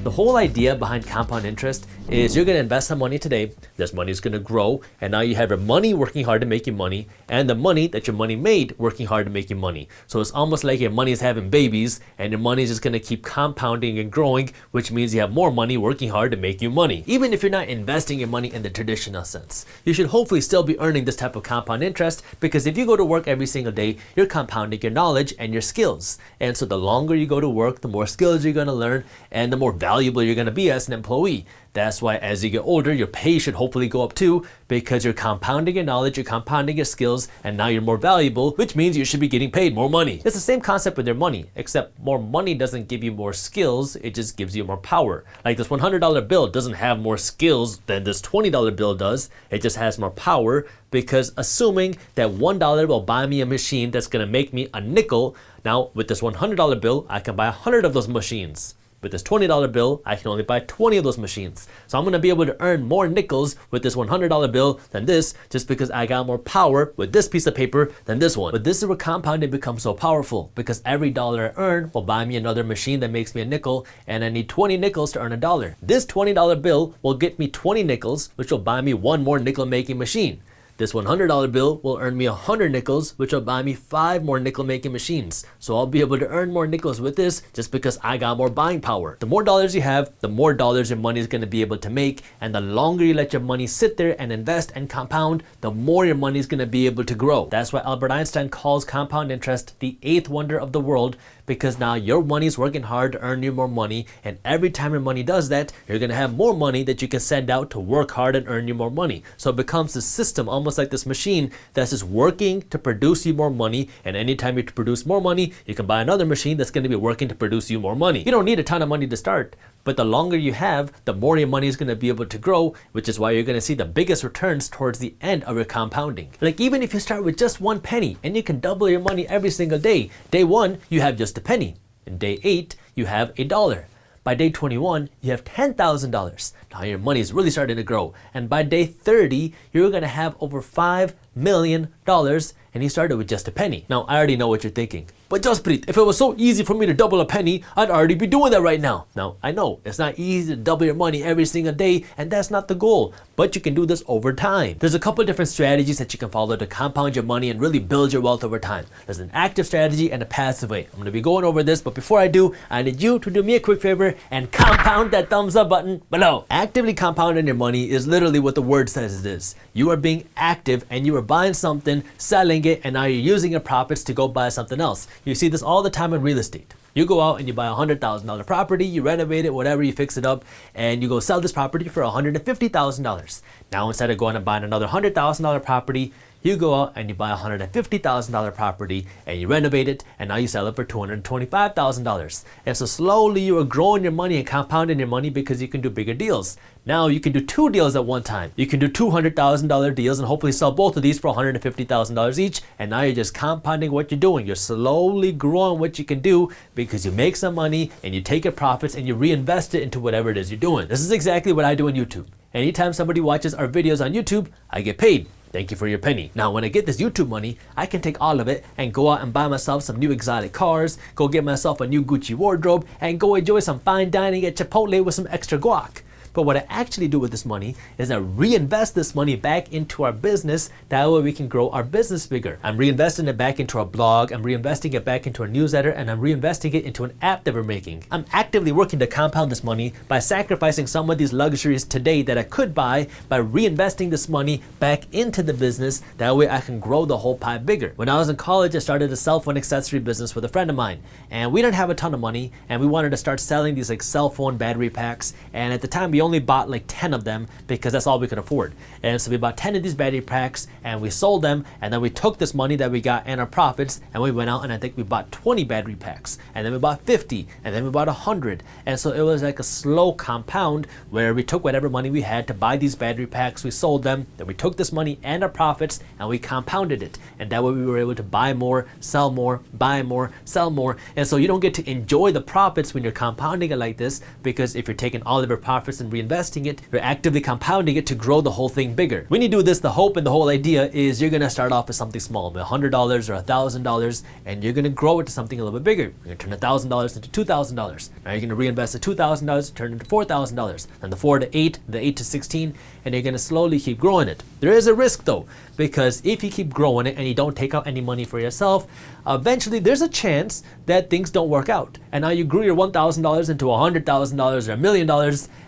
The whole idea behind compound interest is you're going to invest some money today, this money is going to grow, and now you have your money working hard to make you money, and the money that your money made working hard to make you money. So it's almost like your money is having babies, and your money is just going to keep compounding and growing, which means you have more money working hard to make you money. Even if you're not investing your money in the traditional sense, you should hopefully still be earning this type of compound interest, because if you go to work every single day, you're compounding your knowledge and your skills. And so the longer you go to work, the more skills you're going to learn, and the more valuable you're going to be as an employee. That's why as you get older, your pay should hopefully go up too, because you're compounding your knowledge, you're compounding your skills, and now you're more valuable, which means you should be getting paid more money. It's the same concept with your money, except more money doesn't give you more skills, it just gives you more power. Like this $100 bill doesn't have more skills than this $20 bill does, it just has more power, because assuming that $1 will buy me a machine that's gonna make me a nickel, now with this $100 bill, I can buy 100 of those machines. With this $20 bill, I can only buy 20 of those machines. So I'm going to be able to earn more nickels with this $100 bill than this, just because I got more power with this piece of paper than this one. But this is where compounding becomes so powerful, because every dollar I earn will buy me another machine that makes me a nickel, and I need 20 nickels to earn a dollar. This $20 bill will get me 20 nickels, which will buy me one more nickel making machine. This $100 bill will earn me 100 nickels, which will buy me 5 more nickel making machines. So I'll be able to earn more nickels with this just because I got more buying power. The more dollars you have, the more dollars your money is going to be able to make, and the longer you let your money sit there and invest and compound, the more your money is going to be able to grow. That's why Albert Einstein calls compound interest the 8th wonder of the world, because now your money is working hard to earn you more money, and every time your money does that, you're going to have more money that you can send out to work hard and earn you more money. So it becomes this system, almost like this machine that's just working to produce you more money, and anytime you produce more money, you can buy another machine that's going to be working to produce you more money. You don't need a ton of money to start, but the longer you have, the more your money is going to be able to grow, which is why you're going to see the biggest returns towards the end of your compounding. Like even if you start with just 1 penny and you can double your money every single day, day 1 you have just a penny, and day 8 you have $1. By day 21, you have $10,000. Now your money is really starting to grow. And by day 30, you're going to have over $5 million, and you started with just a penny. Now, I already know what you're thinking. But Jaspreet, if it was so easy for me to double a penny, I'd already be doing that right now. Now, I know it's not easy to double your money every single day, and that's not the goal, but you can do this over time. There's a couple different strategies that you can follow to compound your money and really build your wealth over time. There's an active strategy and a passive way. I'm going to be going over this, but before I do, I need you to do me a quick favor and compound that thumbs up button below. Actively compounding your money is literally what the word says it is. You are being active and you are buying something, selling it, and now you're using your profits to go buy something else. You see this all the time in real estate. You go out and you buy a $100,000 property, you renovate it, whatever, you fix it up, and you go sell this property for $150,000. Now instead of going and buying another $100,000 property, you go out and you buy a $150,000 property and you renovate it, and now you sell it for $225,000. And so slowly you are growing your money and compounding your money because you can do bigger deals. Now you can do 2 deals at one time. You can do $200,000 deals and hopefully sell both of these for $150,000 each, and now you're just compounding what you're doing. You're slowly growing what you can do because you make some money and you take your profits and you reinvest it into whatever it is you're doing. This is exactly what I do on YouTube. Anytime somebody watches our videos on YouTube, I get paid. Thank you for your penny. Now, when I get this YouTube money, I can take all of it and go out and buy myself some new exotic cars, go get myself a new Gucci wardrobe, and go enjoy some fine dining at Chipotle with some extra guac. But what I actually do with this money is I reinvest this money back into our business. That way we can grow our business bigger. I'm reinvesting it back into our blog, I'm reinvesting it back into our newsletter, and I'm reinvesting it into an app that we're making. I'm actively working to compound this money by sacrificing some of these luxuries today that I could buy by reinvesting this money back into the business. That way I can grow the whole pie bigger. When I was in college, I started a cell phone accessory business with a friend of mine, and we didn't have a ton of money, and we wanted to start selling these like cell phone battery packs, and at the time we only bought like 10 of them because that's all we could afford. And so we bought 10 of these battery packs and we sold them, and then we took this money that we got and our profits and we went out and I think we bought 20 battery packs, and then we bought 50, and then we bought 100. And so it was like a slow compound where we took whatever money we had to buy these battery packs, we sold them, then we took this money and our profits and we compounded it, and that way we were able to buy more, sell more, buy more, sell more. And so you don't get to enjoy the profits when you're compounding it like this, because if you're taking all of your profits and reinvesting it, you're actively compounding it to grow the whole thing bigger. When you do this, the hope and the whole idea is you're gonna start off with something small, $100 or $1,000, and you're gonna grow it to something a little bit bigger. You're gonna turn $1,000 into $2,000. Now you're gonna reinvest the $2,000, turn it into $4,000, then the 4 to 8, the 8 to 16, and you're gonna slowly keep growing it. There is a risk though, because if you keep growing it and you don't take out any money for yourself, eventually there's a chance that things don't work out. And now you grew your $1,000 into $100,000 or $1 million,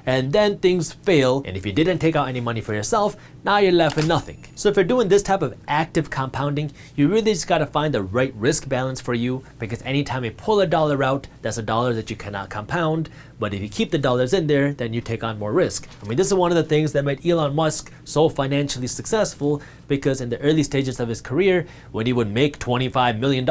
and then things fail. And if you didn't take out any money for yourself, now you're left with nothing. So if you're doing this type of active compounding, you really just gotta find the right risk balance for you, because anytime you pull a dollar out, that's a dollar that you cannot compound. But if you keep the dollars in there, then you take on more risk. I mean, this is one of the things that made Elon Musk so financially successful, because in the early stages of his career, when he would make $25 million,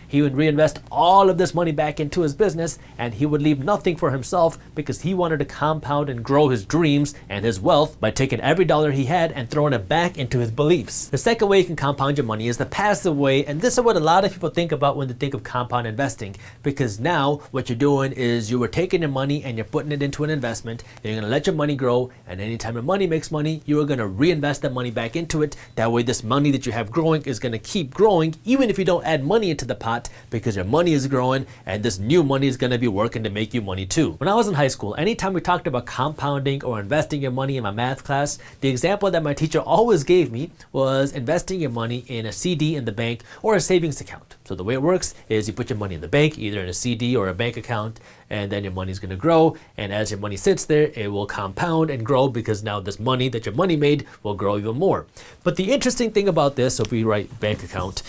he would reinvest all of this money back into his business, and he would leave nothing for himself, because he wanted to compound and grow his dreams and his wealth by taking every dollar he had and throwing it back into his beliefs. The second way you can compound your money is the passive way, and this is what a lot of people think about when they think of compound investing, because now what you're doing is you are taking your money and you're putting it into an investment. You're going to let your money grow, and anytime your money makes money, you are going to reinvest that money back into it. That way this money that you have growing is going to keep growing even if you don't add money into the pot, because your money is growing and this new money is going to be working to make you money too. When I was in high school, anytime we talked about compounding or investing your money in my math class, the example that my teacher always gave me was investing your money in a CD in the bank or a savings account. So the way it works is you put your money in the bank, either in a CD or a bank account, and then your money is going to grow. And as your money sits there, it will compound and grow, because now this money that your money made will grow even more. But the interesting thing about this, so if we write bank account,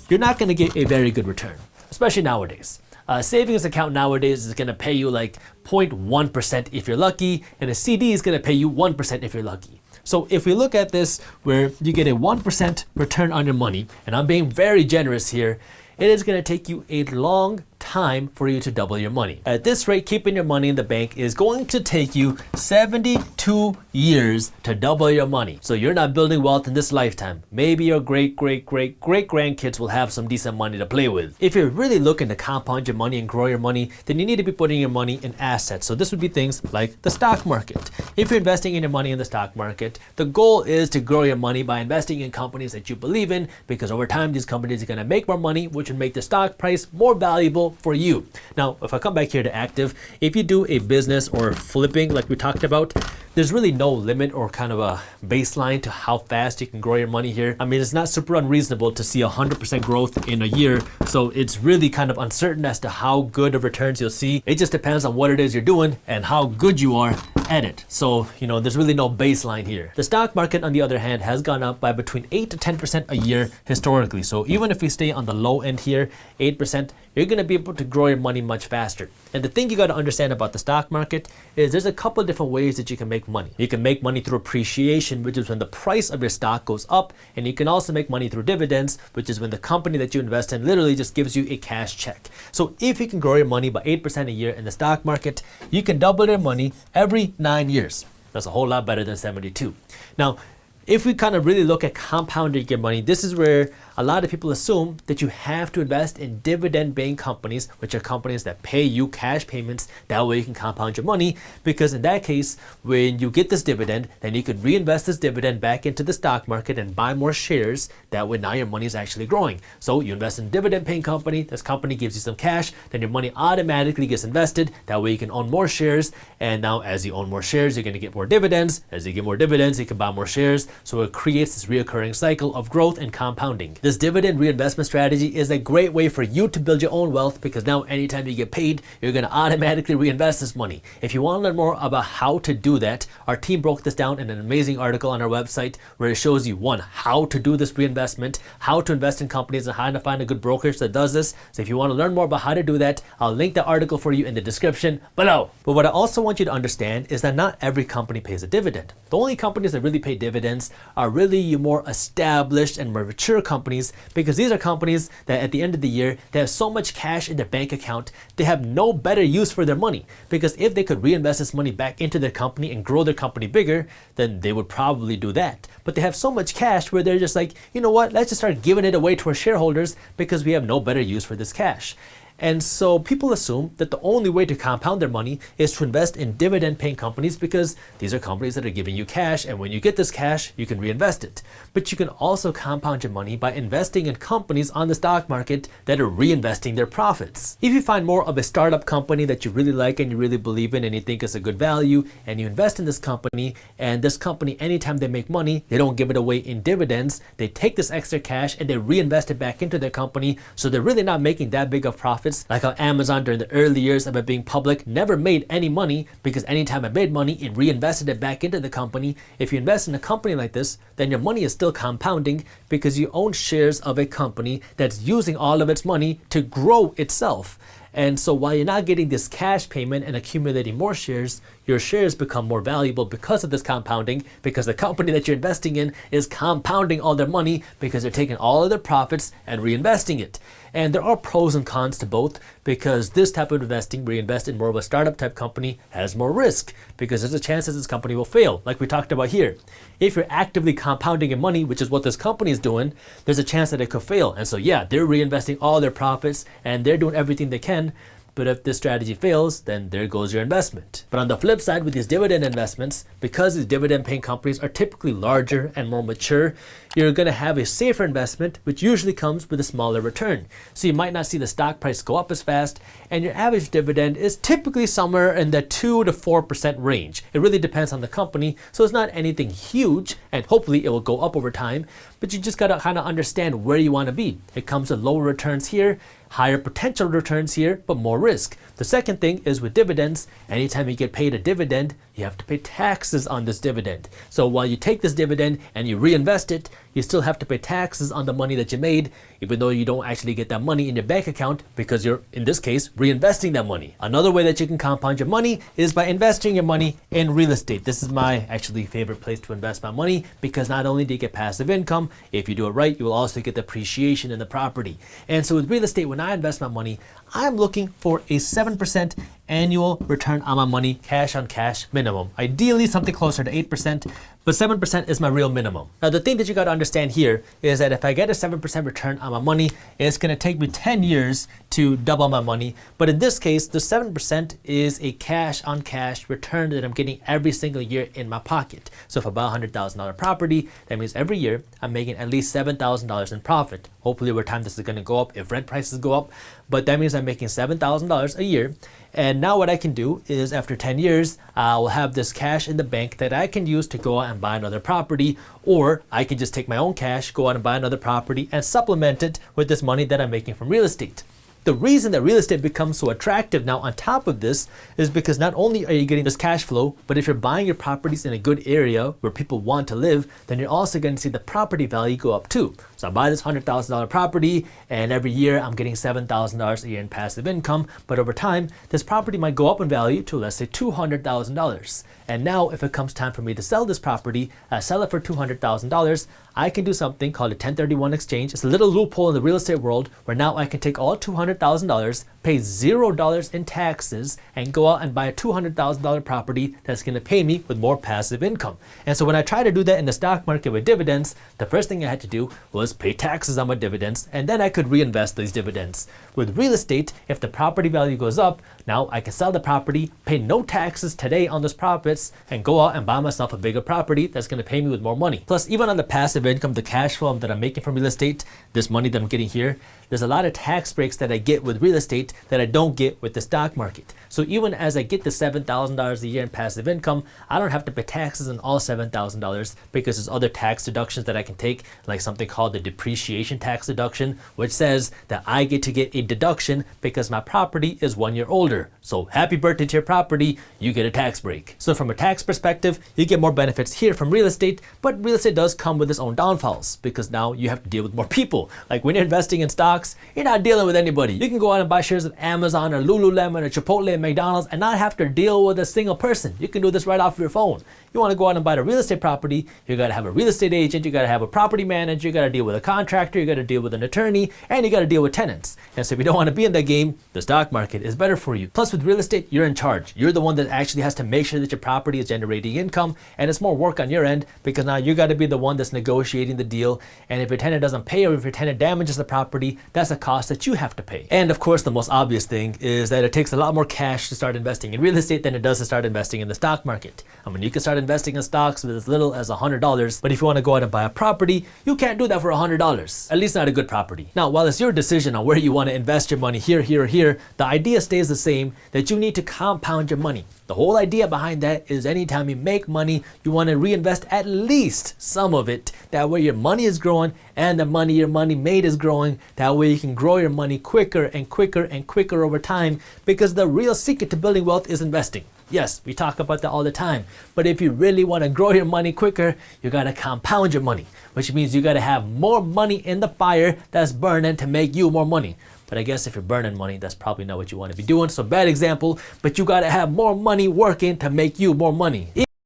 you're not going to get a very good return, especially nowadays. A savings account nowadays is going to pay you like 0.1% if you're lucky, and a CD is going to pay you 1% if you're lucky. So if we look at this where you get a 1% return on your money, and I'm being very generous here, it is going to take you a long time for you to double your money. At this rate, keeping your money in the bank is going to take you 72 years to double your money. So you're not building wealth in this lifetime. Maybe your great grandkids will have some decent money to play with. If you're really looking to compound your money and grow your money, then you need to be putting your money in assets. So this would be things like the stock market. If you're investing in your money in the stock market, the goal is to grow your money by investing in companies that you believe in, because over time these companies are going to make more money, which would make the stock price more valuable for you. Now, if I come back here to active, if you do a business or flipping like we talked about, there's really no limit or kind of a baseline to how fast you can grow your money here. I mean, it's not super unreasonable to see 100% growth in a year, so it's really kind of uncertain as to how good of returns you'll see. It just depends on what it is you're doing and how good you are at it. So, there's really no baseline here. The stock market, on the other hand, has gone up by between 8 to 10% a year historically. So even if we stay on the low end here, 8%, you're going to be able to grow your money much faster. And the thing you got to understand about the stock market is there's a couple of different ways that you can make money. You can make money through appreciation, which is when the price of your stock goes up, and you can also make money through dividends, which is when the company that you invest in literally just gives you a cash check. So if you can grow your money by 8% a year in the stock market, you can double your money every 9 years. That's a whole lot better than 72. Now, if we kind of really look at compounding your money, this is where a lot of people assume that you have to invest in dividend-paying companies, which are companies that pay you cash payments. That way you can compound your money, because in that case, when you get this dividend, then you could reinvest this dividend back into the stock market and buy more shares. That way now your money is actually growing. So you invest in a dividend-paying company, this company gives you some cash, then your money automatically gets invested. That way you can own more shares, and now as you own more shares, you're going to get more dividends. As you get more dividends, you can buy more shares. So it creates this reoccurring cycle of growth and compounding. This dividend reinvestment strategy is a great way for you to build your own wealth, because now anytime you get paid, you're going to automatically reinvest this money. If you want to learn more about how to do that, our team broke this down in an amazing article on our website where it shows you, one, how to do this reinvestment, how to invest in companies, and how to find a good brokerage that does this. So if you want to learn more about how to do that, I'll link the article for you in the description below. But what I also want you to understand is that not every company pays a dividend. The only companies that really pay dividends are really your more established and more mature companies, because these are companies that at the end of the year, they have so much cash in their bank account, they have no better use for their money. Because if they could reinvest this money back into their company and grow their company bigger, then they would probably do that. But they have so much cash where they're just like, you know what, let's just start giving it away to our shareholders, because we have no better use for this cash. And so people assume that the only way to compound their money is to invest in dividend-paying companies because these are companies that are giving you cash, and when you get this cash, you can reinvest it. But you can also compound your money by investing in companies on the stock market that are reinvesting their profits. If you find more of a startup company that you really like and you really believe in and you think is a good value, and you invest in this company, and this company, anytime they make money, they don't give it away in dividends. They take this extra cash and they reinvest it back into their company, so they're really not making that big of profits. Like how Amazon during the early years of it being public never made any money, because anytime it made money, it reinvested it back into the company. If you invest in a company like this, then your money is still compounding because you own shares of a company that's using all of its money to grow itself. And so while you're not getting this cash payment and accumulating more shares, your shares become more valuable because of this compounding, because the company that you're investing in is compounding all their money because they're taking all of their profits and reinvesting it. And there are pros and cons to both, because this type of investing, where you invest in more of a startup type company, has more risk because there's a chance that this company will fail, like we talked about here. If you're actively compounding your money, which is what this company is doing, there's a chance that it could fail. And so yeah, they're reinvesting all their profits and they're doing everything they can. But if this strategy fails, then there goes your investment. But on the flip side, with these dividend investments, because these dividend paying companies are typically larger and more mature, you're going to have a safer investment, which usually comes with a smaller return. So you might not see the stock price go up as fast, and your average dividend is typically somewhere in the 2 to 4% range. It really depends on the company, so it's not anything huge, and hopefully it will go up over time, but you just got to kind of understand where you want to be. It comes with lower returns here, higher potential returns here, but more risk. The second thing is with dividends, anytime you get paid a dividend, you have to pay taxes on this dividend. So while you take this dividend and you reinvest it, you still have to pay taxes on the money that you made, even though you don't actually get that money in your bank account because you're, in this case, reinvesting that money. Another way that you can compound your money is by investing your money in real estate. This is my actually favorite place to invest my money, because not only do you get passive income, if you do it right, you will also get the appreciation in the property. And so with real estate, when I invest my money, I'm looking for a 7% annual return on my money, cash on cash minimum. Ideally something closer to 8%, but 7% is my real minimum. Now the thing that you got to understand here is that if I get a 7% return on my money, it's going to take me 10 years to double my money. But in this case, the 7% is a cash on cash return that I'm getting every single year in my pocket. So if I buy a $100,000 property, that means every year I'm making at least $7,000 in profit. Hopefully over time this is going to go up if rent prices go up, but that means I'm making $7,000 a year. And now what I can do is, after 10 years, I will have this cash in the bank that I can use to go out and buy another property, or I can just take my own cash, go out and buy another property and supplement it with this money that I'm making from real estate. The reason that real estate becomes so attractive now on top of this is because not only are you getting this cash flow, but if you're buying your properties in a good area where people want to live, then you're also going to see the property value go up too. So I buy this $100,000 property, and every year I'm getting $7,000 a year in passive income, but over time this property might go up in value to, let's say, $200,000. And now if it comes time for me to sell this property, I sell it for $200,000, I can do something called a 1031 exchange. It's a little loophole in the real estate world where now I can take all $200,000, pay $0 in taxes, and go out and buy a $200,000 property that's going to pay me with more passive income. And so when I tried to do that in the stock market with dividends, the first thing I had to do was pay taxes on my dividends, and then I could reinvest these dividends. With real estate, if the property value goes up, now I can sell the property, pay no taxes today on those profits, and go out and buy myself a bigger property that's going to pay me with more money. Plus, even on the passive income, the cash flow that I'm making from real estate, this money that I'm getting here, there's a lot of tax breaks that I get with real estate that I don't get with the stock market. So even as I get the $7,000 a year in passive income, I don't have to pay taxes on all $7,000 because there's other tax deductions that I can take, like something called the depreciation tax deduction, which says that I get to get a deduction because my property is 1 year older. So happy birthday to your property, you get a tax break. So from a tax perspective, you get more benefits here from real estate, but real estate does come with its own downfalls because now you have to deal with more people. Like when you're investing in stocks, you're not dealing with anybody. You can go out and buy shares of Amazon or Lululemon or Chipotle and McDonald's and not have to deal with a single person. You can do this right off your phone. You want to go out and buy a real estate property, you got to have a real estate agent, you got to have a property manager, you got to deal with a contractor, you got to deal with an attorney, and you got to deal with tenants. And so if you don't want to be in that game, the stock market is better for you. Plus, with with real estate, you're in charge. You're the one that actually has to make sure that your property is generating income, and it's more work on your end because now you got to be the one that's negotiating the deal. And if your tenant doesn't pay or if your tenant damages the property, that's a cost that you have to pay. And of course, the most obvious thing is that it takes a lot more cash to start investing in real estate than it does to start investing in the stock market. I mean, you can start investing in stocks with as little as $100, but if you want to go out and buy a property, you can't do that for $100, at least not a good property. Now, while it's your decision on where you want to invest your money here, here, or here, the idea stays the same, that you need to compound your money. The whole idea behind that is anytime you make money, you want to reinvest at least some of it. That way your money is growing and the money your money made is growing. That way you can grow your money quicker and quicker and quicker over time, because the real secret to building wealth is investing. Yes, we talk about that all the time, but if you really want to grow your money quicker, you got to compound your money, which means you got to have more money in the fire that's burning to make you more money. But I guess if you're burning money, that's probably not what you want to be doing. So bad example, but you got to have more money working to make you more money.